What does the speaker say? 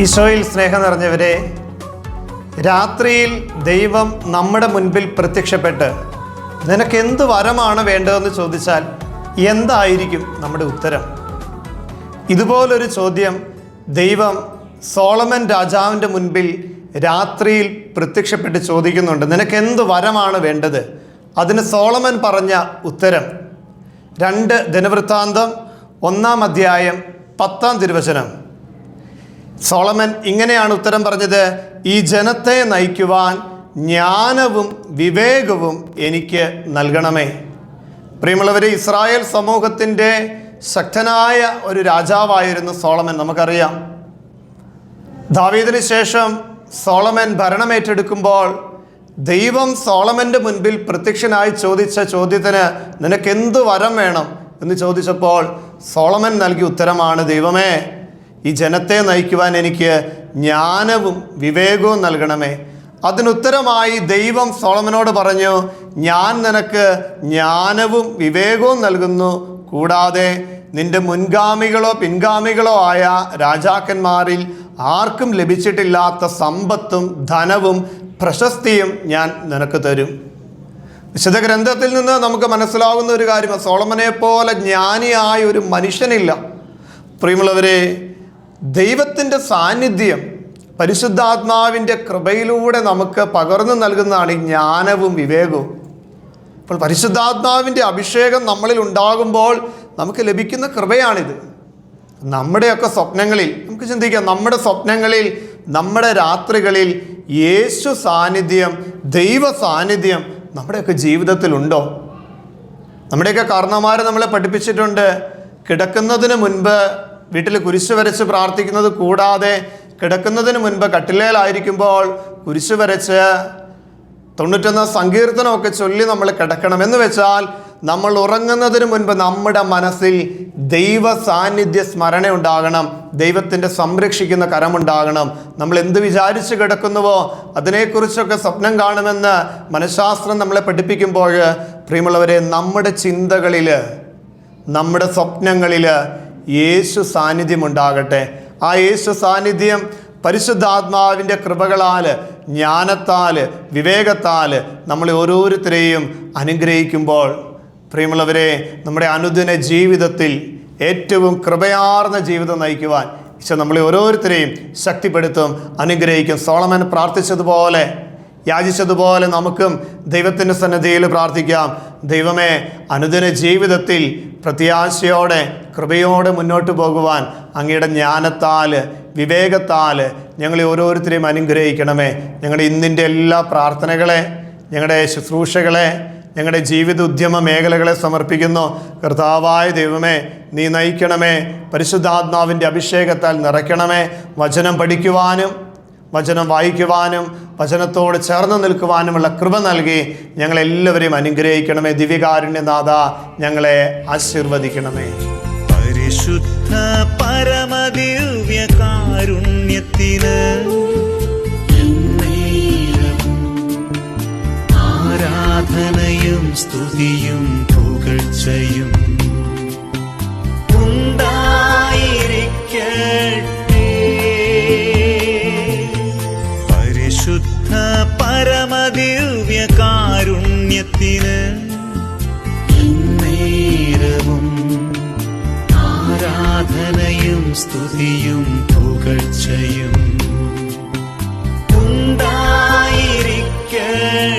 ഈശോയിൽ സ്നേഹം നിറഞ്ഞവരെ, രാത്രിയിൽ ദൈവം നമ്മുടെ മുൻപിൽ പ്രത്യക്ഷപ്പെട്ട് നിനക്ക് എന്ത് വരമാണ് വേണ്ടതെന്ന് ചോദിച്ചാൽ എന്തായിരിക്കും നമ്മുടെ ഉത്തരം? ഇതുപോലൊരു ചോദ്യം ദൈവം സോളമൻ രാജാവിൻ്റെ മുൻപിൽ രാത്രിയിൽ പ്രത്യക്ഷപ്പെട്ട് ചോദിക്കുന്നുണ്ട്. നിനക്ക് എന്ത് വരമാണ് വേണ്ടത്? അതിന് സോളമൻ പറഞ്ഞ ഉത്തരം 2 ദിനവൃത്താന്തം 1-ാം അധ്യായം 10-ാം തിരുവചനം. സോളമൻ ഇങ്ങനെയാണ് ഉത്തരം പറഞ്ഞത്: ഈ ജനത്തെ നയിക്കുവാൻ ജ്ഞാനവും വിവേകവും എനിക്ക് നൽകണമേ. പ്രിയമുള്ളവരെ, ഇസ്രായേൽ സമൂഹത്തിൻ്റെ ശക്തനായ ഒരു രാജാവായിരുന്നു സോളമൻ. നമുക്കറിയാം, ദാവീദിന് ശേഷം സോളമൻ ഭരണമേറ്റെടുക്കുമ്പോൾ ദൈവം സോളമൻ്റെ മുൻപിൽ പ്രത്യക്ഷനായി ചോദിച്ച ചോദ്യത്തിന് നിനക്ക് എന്ത് വരം വേണം എന്ന് ചോദിച്ചപ്പോൾ സോളമൻ നൽകിയ ഉത്തരമാണ്: ദൈവമേ, ഈ ജനത്തെ നയിക്കുവാൻ എനിക്ക് ജ്ഞാനവും വിവേകവും നൽകണമേ. അതിനുത്തരമായി ദൈവം സോളമനോട് പറഞ്ഞു: ഞാൻ നിനക്ക് ജ്ഞാനവും വിവേകവും നൽകുന്നു. കൂടാതെ നിന്റെ മുൻഗാമികളോ പിൻഗാമികളോ ആയ രാജാക്കന്മാരിൽ ആർക്കും ലഭിച്ചിട്ടില്ലാത്ത സമ്പത്തും ധനവും പ്രശസ്തിയും ഞാൻ നിനക്ക് തരും. വിശുദ്ധ ഗ്രന്ഥത്തിൽ നിന്ന് നമുക്ക് മനസ്സിലാകുന്ന ഒരു കാര്യം, സോളമനെ പോലെ ജ്ഞാനിയായ ഒരു മനുഷ്യനില്ല. പ്രിയമുള്ളവരെ, ദൈവത്തിൻ്റെ സാന്നിധ്യം പരിശുദ്ധാത്മാവിൻ്റെ കൃപയിലൂടെ നമുക്ക് പകർന്നു നൽകുന്നതാണ് ഈ ജ്ഞാനവും വിവേകവും. അപ്പോൾ പരിശുദ്ധാത്മാവിൻ്റെ അഭിഷേകം നമ്മളിൽ ഉണ്ടാകുമ്പോൾ നമുക്ക് ലഭിക്കുന്ന കൃപയാണിത്. നമ്മുടെയൊക്കെ സ്വപ്നങ്ങളിൽ നമുക്ക് ചിന്തിക്കാം, നമ്മുടെ സ്വപ്നങ്ങളിൽ, നമ്മുടെ രാത്രികളിൽ യേശു സാന്നിധ്യം, ദൈവ സാന്നിധ്യം നമ്മുടെയൊക്കെ ജീവിതത്തിലുണ്ടോ? നമ്മുടെയൊക്കെ കാരണവന്മാർ നമ്മളെ പഠിപ്പിച്ചിട്ടുണ്ട്, കിടക്കുന്നതിന് മുൻപ് വീട്ടിൽ കുരിശ് വരച്ച് പ്രാർത്ഥിക്കുന്നത് കൂടാതെ കിടക്കുന്നതിന് മുൻപ് കട്ടിലേലായിരിക്കുമ്പോൾ കുരിശ് വരച്ച് 91 സങ്കീർത്തനമൊക്കെ ചൊല്ലി നമ്മൾ കിടക്കണം. എന്ന് വെച്ചാൽ നമ്മൾ ഉറങ്ങുന്നതിന് മുൻപ് നമ്മുടെ മനസ്സിൽ ദൈവ സാന്നിധ്യ സ്മരണ ഉണ്ടാകണം, ദൈവത്തിൻ്റെ സംരക്ഷിക്കുന്ന കരമുണ്ടാകണം. നമ്മൾ എന്ത് വിചാരിച്ച് കിടക്കുന്നുവോ അതിനെക്കുറിച്ചൊക്കെ സ്വപ്നം കാണുമെന്ന് മനഃശാസ്ത്രം നമ്മളെ പഠിപ്പിക്കുമ്പോൾ, പ്രിയമുള്ളവരെ, നമ്മുടെ ചിന്തകളിൽ, നമ്മുടെ സ്വപ്നങ്ങളിൽ യേശു സാന്നിധ്യം ഉണ്ടാകട്ടെ. ആ യേശു സാന്നിധ്യം പരിശുദ്ധാത്മാവിൻ്റെ കൃപകളാൽ, ജ്ഞാനത്താൽ, വിവേകത്താൽ നമ്മളെ ഓരോരുത്തരെയും അനുഗ്രഹിക്കുമ്പോൾ, പ്രിയമുള്ളവരെ, നമ്മുടെ അനുദിന ജീവിതത്തിൽ ഏറ്റവും കൃപയാർന്ന ജീവിതം നയിക്കുവാൻ ഈശോ നമ്മളെ ഓരോരുത്തരെയും ശക്തിപ്പെടുത്തും, അനുഗ്രഹിക്കും. സോളമൻ പ്രാർത്ഥിച്ചതുപോലെ, യാചിച്ചതുപോലെ നമുക്കും ദൈവത്തിൻ്റെ സന്നിധിയിൽ പ്രാർത്ഥിക്കാം. ദൈവമേ, അനുദിന ജീവിതത്തിൽ പ്രത്യാശയോടെ, കൃപയോടെ മുന്നോട്ട് പോകുവാൻ അങ്ങയുടെ ജ്ഞാനത്താൽ, വിവേകത്താൽ ഞങ്ങളെ ഓരോരുത്തരെയും അനുഗ്രഹിക്കണമേ. ഞങ്ങളുടെ ഇന്നിൻ്റെ എല്ലാ പ്രാർത്ഥനകളെ, ഞങ്ങളുടെ ശുശ്രൂഷകളെ, ഞങ്ങളുടെ ജീവിത ഉദ്യമ മേഖലകളെ സമർപ്പിക്കുന്നു. കർത്താവായ ദൈവമേ, നീ നയിക്കണമേ. പരിശുദ്ധാത്മാവിൻ്റെ അഭിഷേകത്താൽ നിറയ്ക്കണമേ. വചനം പഠിക്കുവാനും, വചനം വായിക്കുവാനും, വചനത്തോട് ചേർന്ന് നിൽക്കുവാനുമുള്ള കൃപ നൽകി ഞങ്ങളെല്ലാവരെയും അനുഗ്രഹിക്കണമേ. ദിവ്യകാരുണ്യനാഥ, ഞങ്ങളെ ആശീർവദിക്കണമേ. പരിശുദ്ധ പരമദിവ്യകാരുണ്യത്തിന് ആരാധനയും സ്തുതിയും പുകഴ്ചയും ഉണ്ടായിരിക്കട്ടെ. പരിശുദ്ധ പരമദിവ്യകാരുണ്യത്തിന് നേരവും ആരാധനയും സ്തുതിയും പുകഴ്ചയും ഉണ്ടായിരിക്കട്ടെ.